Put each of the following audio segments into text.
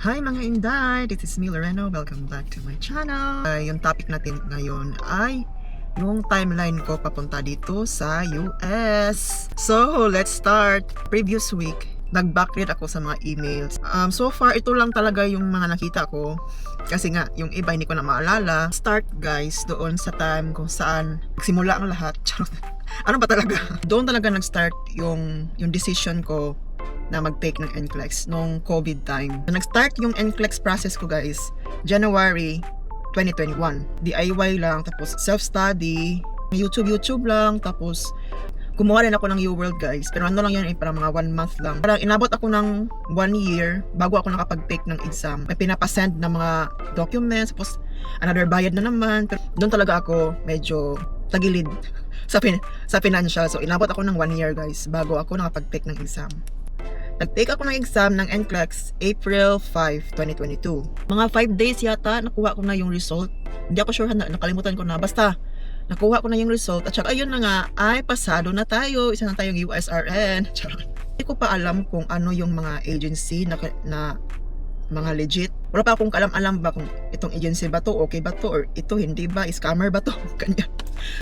Hi mga Inday! This is me Loreno. Welcome back to my channel. Yung topic natin ngayon ay yung timeline ko papunta dito sa US. So, let's start. Previous week, nag-backread ako sa mga emails. So far, ito lang talaga yung mga nakita ko. Kasi nga, yung iba hindi ko na maalala. Start guys, doon sa time kung saan nagsimula ang lahat. Ano ba talaga? Doon talaga nag-start yung decision ko na mag-take ng NCLEX nung COVID time. Nag-start yung NCLEX process ko guys, January 2021. DIY lang, tapos self-study, YouTube lang, tapos gumawa rin ako ng UWorld guys. Pero ano lang yun, parang mga 1 month lang. Parang inabot ako ng 1 year bago ako nakapag-take ng exam. May pinapasend na mga documents, tapos another bayad na naman. Pero doon talaga ako medyo tagilid sa financial. So inabot ako ng 1 year guys bago ako nakapag-take ng exam. Nag-take ako ng exam ng NCLEX April 5, 2022. Mga 5 days yata, nakuha ko na yung result. Hindi ako sure, nakalimutan ko na. Basta, nakuha ko na yung result. At saka, ayun na nga, ay pasado na tayo. Isa na tayong USRN. Hindi ko pa alam kung ano yung mga agency na mga legit. Wala pa akong kaalam-alam ba kung itong agency ba to, okay ba to, or ito hindi ba, scammer ba to, kanya.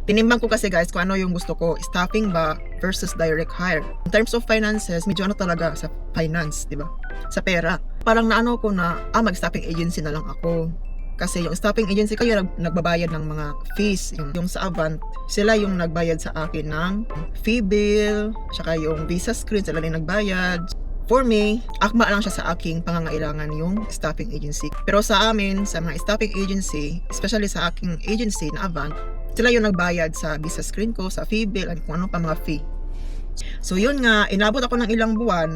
Tinimbang ko kasi guys kung ano yung gusto ko, staffing ba versus direct hire. In terms of finances, medyo ano talaga sa finance, di ba? Sa pera. Parang naano ko na, mag-staffing agency na lang ako. Kasi yung staffing agency kayo nagbabayad ng mga fees. Yung sa Avant, sila yung nagbayad sa akin ng fee bill, saka yung visa screen, sila rin nagbayad. For me, akma lang siya sa aking pangangailangan yung staffing agency. Pero sa amin, sa mga staffing agency, especially sa aking agency na Avant, sila yung nagbayad sa visa screen ko, sa fee bill, at kung ano pa mga fee. So yun nga, inabot ako ng ilang buwan.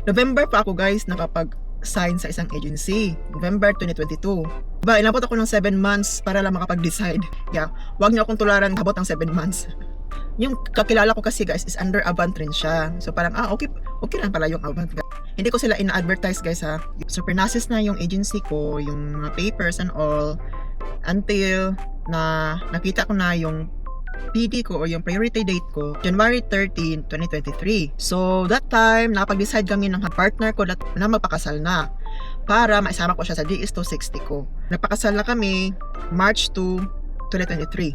November pa ako guys nakapag-sign sa isang agency. November 2022. Diba, inabot ako ng 7 months para lang makapag-decide. Yeah, wag niyo akong tularan habot ng 7 months. Yung kakilala ko kasi guys is under Avant rin siya. So parang okay lang pala yung Avant guys. Hindi ko sila ina-advertise guys ha. Super nasis na yung agency ko, yung mga papers and all, until na nakita ko na yung PD ko o yung priority date ko, January 13, 2023. So that time, napag-decide kami ng partner ko na magpakasal na para maisama ko siya sa DS260 ko. Nagpakasal na kami March 2, 2023.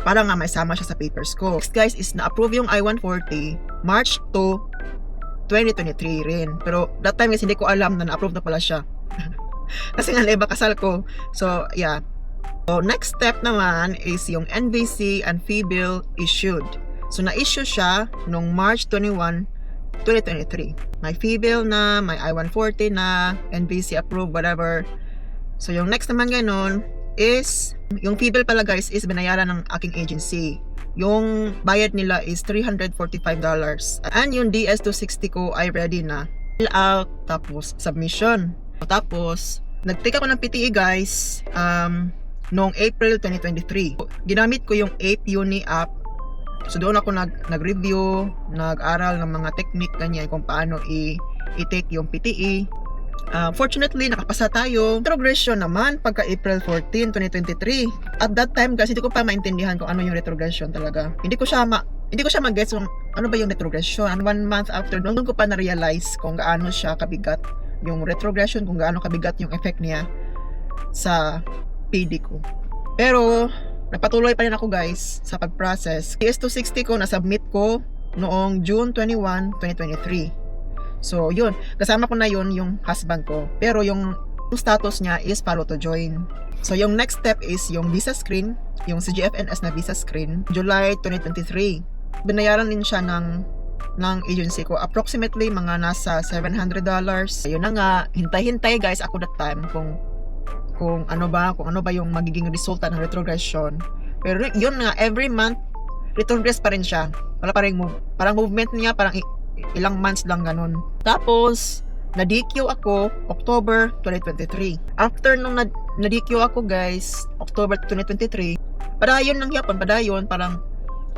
Para nga maisama siya sa papers ko. Next guys is na-approve yung I-140 March 2, 2023 rin. Pero that time guys hindi ko alam na na-approve na pala siya. Kasi nga iba kasal ko. So yeah. So next step naman is yung NVC and fee bill issued. So na-issue siya nung March 21, 2023. May fee bill na, may I-140 na, NVC approved, whatever. So yung next naman ganun is, yung fee bill pala guys is binayaran ng aking agency. Yung bayad nila is $345. And yung DS260 ko ay ready na. Fill out, tapos submission. Tapos, nag-take ako ng PTE guys, noong April 2023. Ginamit ko yung Ape Uni app. So doon ako nag-review, nag-aral ng mga technique ganyan kung paano i-take yung PTE. Fortunately, nakapasa tayo. Retrogression naman pagka April 14, 2023. At that time guys, hindi ko pa maintindihan kung ano yung retrogression talaga. Hindi ko siya mag-gets kung ano ba yung retrogression. And 1 month after, doon ko pa na-realize kung gaano siya kabigat yung retrogression, kung gaano kabigat yung effect niya sa PD ko. Pero napatuloy pa rin ako guys sa pag-process. DS260 ko na-submit ko noong June 21, 2023. So yun, kasama ko na yun yung husband ko. Pero yung status niya is follow to join. So yung next step is yung visa screen, yung CGFNS na visa screen, July 2023. Binayaran din siya ng agency ko, approximately mga nasa $700. Ayun na nga, hintay-hintay guys ako that time kung ano ba yung magiging resulta ng retrogression. Pero yun nga, every month retrogress pa rin siya. Wala pa rin parang movement niya parang ilang months lang ganun. Tapos na-DQ ako October 2023. After nung na-DQ ako guys, October 2023, padayon parang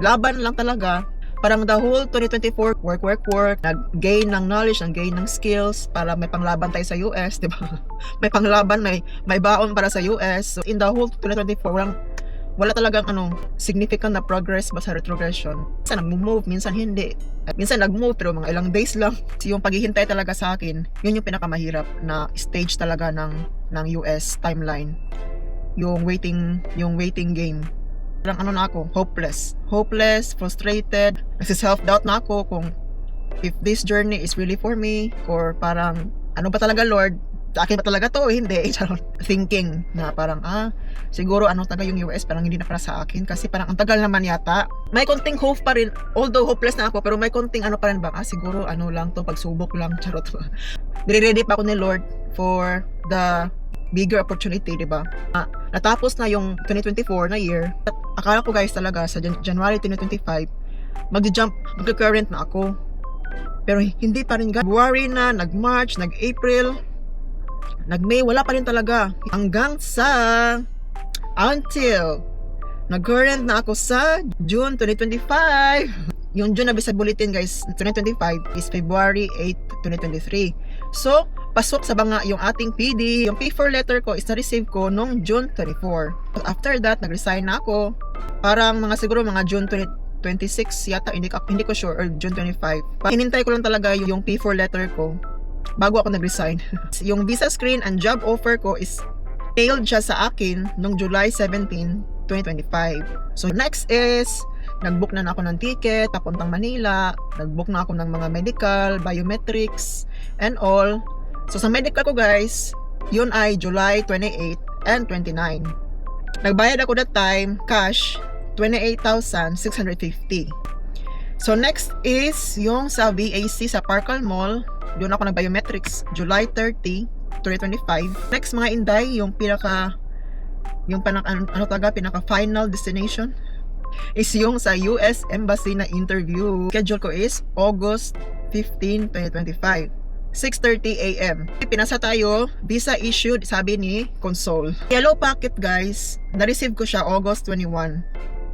laban lang talaga. Parang the whole 2024, work, nag-gain ng knowledge, nag-gain ng skills para may panglaban tayo sa US, di ba? May panglaban, may baon para sa US. So in the whole 2024, wala talagang significant na progress ba sa retrogression. Minsan nag-move, minsan hindi. At minsan nag-move pero mga ilang days lang. Yung paghihintay talaga sa akin, yun yung pinakamahirap na stage talaga ng US timeline. Yung waiting game. Parang na ako, hopeless, frustrated, nagsi-self-doubt na ako kung if this journey is really for me or parang ano ba talaga Lord, sa akin ba talaga to? Hindi. Thinking na parang siguro talaga yung US parang hindi na para sa akin kasi parang ang tagal naman yata. May konting hope pa rin, although hopeless na ako pero may konting pa rin ba, siguro lang to, pagsubok lang, charot. Nire-ready pa ako ni Lord for the bigger opportunity, diba? Natapos na yung 2024 na year. At akala ko guys talaga sa January 2025 mag-current na ako. Pero hindi pa rin guys. February na, nag-March, nag-April, nag-May, wala pa rin talaga. Hanggang sa until nag-current na ako sa June 2025. Yung June na sa bulletin guys, 2025 is February 8, 2023. So, pasok sa yung ating PD. Yung P4 letter ko is na-receive ko nung June 24. After that, nag-resign na ako. Parang siguro mga June 26 yata, hindi ko sure, or June 25. Hinintay ko lang talaga yung P4 letter ko bago ako nag-resign. Yung visa screen and job offer ko is mailed siya sa akin nung July 17, 2025. So next is nag-book na ako ng ticket papuntang Manila, nag-book na ako ng mga medical, biometrics, and all. So sa medical ko guys, yun ay July 28 and 29. Nagbayad ako that time, cash, 28,650. So next is yung sa VAC sa Parkal Mall, doon ako nag-biometrics, July 30, 2025. Next mga inday, yung pinaka final destination is yung sa US Embassy na interview. Schedule ko is August 15, 2025. 6:30 AM. Pinasa tayo, visa issued, sabi ni Consol. Yellow packet guys, na-receive ko siya August 21,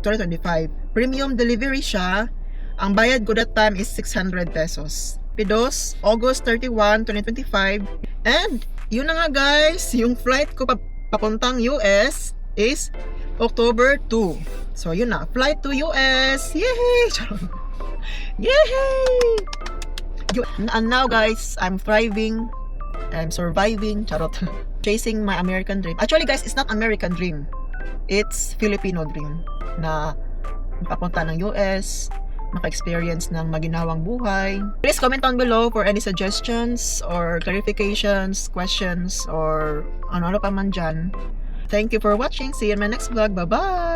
2025. Premium delivery siya. Ang bayad ko that time is 600 pesos. Pidos, August 31, 2025. And, yun na nga guys, yung flight ko papuntang US is October 2. So, yun na. Flight to US! Yay! Yay! And now guys, I'm thriving, I'm surviving, charot, chasing my American dream. Actually guys, it's not American dream, it's Filipino dream na papunta ng US, maka-experience ng maginhawang buhay. Please comment down below for any suggestions or clarifications, questions, or ano pa man dyan. Thank you for watching. See you in my next vlog. Bye-bye!